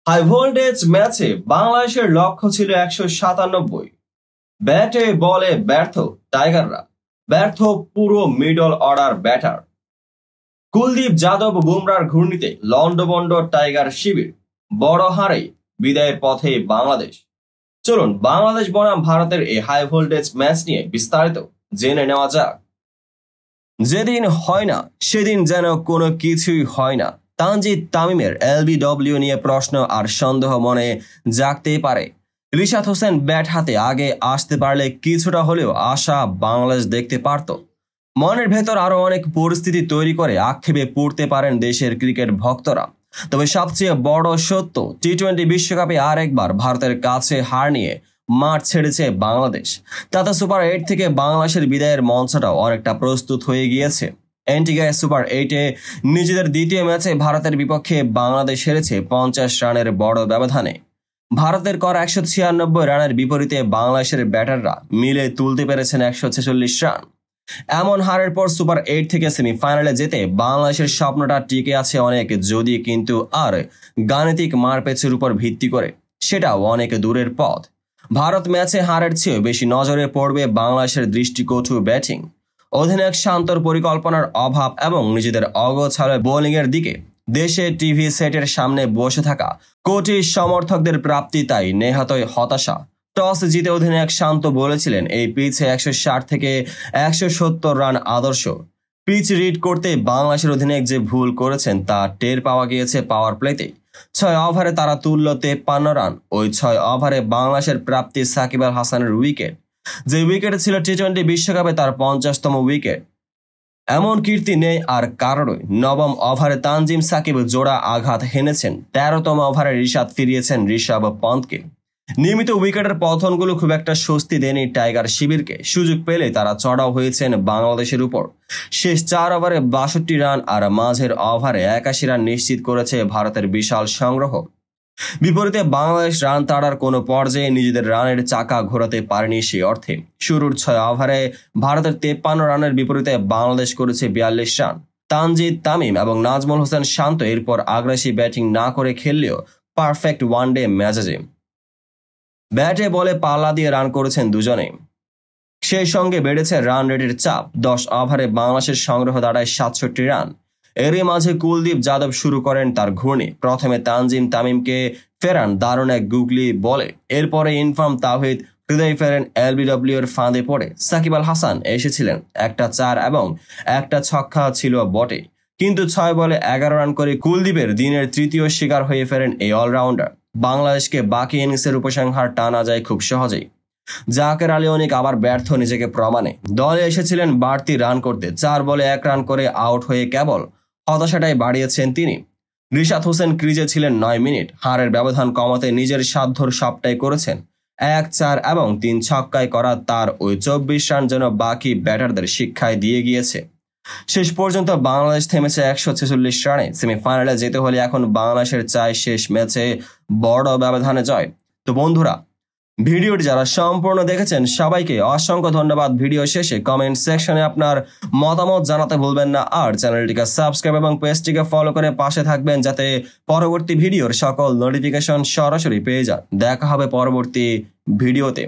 High voltage ম্যাচে বাংলাদেশের লক্ষ্য ছিল 197। ব্যাটে বলে ব্যর্থ টাইগাররা, ব্যর্থ পুরো middle order batter. Kuldeep Yadav বুমরার ঘূর্ণিতে লন্ডভন্ড টাইগার শিবির, বড় হারেই বিদায়ের পথে বাংলাদেশ। চলুন বাংলাদেশ বনাম ভারতের এই হাই ভোল্টেজ ম্যাচ নিয়ে বিস্তারিত জেনে নেওয়া যাক। যেদিন হয় না সেদিন যেন কোনো কিছুই হয় না। তানজিদ তামিমের এলবিডব্লিউ নিয়ে প্রশ্ন আর সন্দেহ মনে জাগতেই পারে। রিশাদ হোসেন ব্যাট হাতে আগে আসতে পারলে কিছুটা হলেও আশা বাংলাদেশ দেখতে পারত। মনের ভেতর আরো অনেক পরিস্থিতি তৈরি করে আক্ষেপে পড়তে পারেন দেশের ক্রিকেট ভক্তরা। তবে সবচেয়ে বড় সত্য, টি-20 বিশ্বকাপে আরেকবার ভারতের কাছে হার নিয়ে মাঠ ছেড়েছে বাংলাদেশ। তাতে সুপার 8 থেকে বাংলাদেশের বিদায়ের মঞ্চটাও অনেকটা প্রস্তুত হয়ে গিয়েছে। এন্টিগায় সুপার 8-এ নিজেদের দ্বিতীয় ম্যাচে ভারতের বিপক্ষে বাংলাদেশ হেরেছে 50 রানের বড় ব্যবধানে। ভারতের করা 196 রানের বিপরীতে বাংলাদেশের ব্যাটাররা মিলে তুলতে পেরেছেন 146 রান। এমন হারের পর সুপার 8 থেকে সেমিফাইনালে যেতে বাংলাদেশের স্বপ্নটা টিকে আছে অনেক যদি, কিন্তু আর গাণিতিক মারপ্যাচের উপর ভিত্তি করে সেটাও অনেক দূরের পথ। ভারত ম্যাচে হারের চেয়েও বেশি নজরে পড়বে বাংলাদেশের দৃষ্টিকটু ব্যাটিং, অধিনায়ক শান্তর পরিকল্পনার অভাব এবং নিজেদের অগোছালো বোলিংয়ের দিকে। দেশে টিভি সেটের সামনে বসে থাকা কোটি সমর্থকদের প্রাপ্তি তাই নেহাতই হতাশা। টস জিতে অধিনায়ক শান্ত বলেছিলেন এই পিচে 160 থেকে 170 রান আদর্শ। পিচ রিড করতে বাংলাদেশের অধিনায়ক যে ভুল করেছেন তা টের পাওয়া গিয়েছে পাওয়ার প্লেতে। 6 ওভারে তারা তুলল 53 রান। ওই 6 ওভারে বাংলাদেশের প্রাপ্তি সাকিব আল হাসানের উইকেট, যে উইকেট ছিল টি-20 বিশ্বকাপে তার 50তম উইকেট। এমন কীর্তি নেই আর কারোরই। 9ম ওভারে তানজিম সাকিব জোড়া আঘাত হেনেছেন। 13তম ওভারে রিশাদ ফিরিয়েছেন ঋষভ পন্থকে। নিয়মিত উইকেটের পতনগুলো খুব একটা স্বস্তি দেয়নি টাইগার শিবিরকে। সুযোগ পেলে তারা চড়াও হয়েছেন বাংলাদেশের উপর। শেষ 4 ওভারে 62 রান আর মাঝের ওভারে 81 রান নিশ্চিত করেছে ভারতের বিশাল সংগ্রহ। বিপরীতে বাংলাদেশ রান তাড়ার কোনো পর্যায়ে নিজেদের রানের চাকা ঘোরাতে পারেনি সে অর্থে। শুরুর 6 ওভারে ভারতের 53 রানের বিপরীতে বাংলাদেশ করেছে 42 রান। তানজিদ তামিম এবং নাজমুল হোসেন শান্ত এরপর আগ্রাসী ব্যাটিং না করে খেললেও পারফেক্ট ওয়ানডে মেজাজে ব্যাটে বলে পাল্লা দিয়ে রান করেছেন দুজনে। সেই সঙ্গে বেড়েছে রান রেটের চাপ। 10 ওভারে বাংলাদেশের সংগ্রহ দাঁড়ায় 67 রান। এরই মাঝে কুলদীপ যাদব শুরু করেন তার ঘূর্ণি। প্রথমে তানজিম তামিমকে ফেরান দারুণ এক গুগলি বলে। এরপরে ইনফর্ম তাওহিদ হৃদয় ফেরেন এলবিডব্লিউ এর ফাঁদে পড়ে। সাকিব আল হাসান এসেছিলেন, একটা 4 এবং একটা ছক্কা ছিল বটে, কিন্তু 6 বলে 11 রান করে কুলদীপের দিনের তৃতীয় শিকার হয়ে ফেরেন এই অলরাউন্ডার। বাংলাদেশকে বাকি ইনিংসের উপসংহার টানা যায় খুব সহজেই। জাকের আলী অনেক আবার ব্যর্থ নিজেকে প্রমাণে। দলে এসেছিলেন বাড়তি রান করতে, 4 বলে 1 রান করে আউট হয়ে কেবল হতাশাটাই বাড়িয়েছেন তিনি। রিশাদ হোসেন ক্রিজে ছিলেন 9 মিনিট। হারের ব্যবধান কমাতে নিজের সাধ্যর সবটাই করেছেন। 1 4 এবং 3 ছক্কায় করা তার ওই 24 রান যেন বাকি ব্যাটারদের শিক্ষায় দিয়ে গিয়েছে। শেষ পর্যন্ত বাংলাদেশ থেমেছে 146 রানে। সেমিফাইনালে যেতে হলে এখন বাংলাদেশের চাই শেষ ম্যাচে বড় ব্যবধানে জয়। তো বন্ধুরা, ভিডিওটি যারা সম্পূর্ণ দেখেছেন সবাইকে অসংখ্য ধন্যবাদ। ভিডিও শেষে কমেন্ট সেকশনে আপনার মতামত জানাতে ভুলবেন না। আর চ্যানেলটিকে সাবস্ক্রাইব এবং পেজটিকে ফলো করে পাশে থাকবেন যাতে পরবর্তী ভিডিওর সকল নোটিফিকেশন সরাসরি পেয়ে যান। দেখা হবে পরবর্তী ভিডিওতে।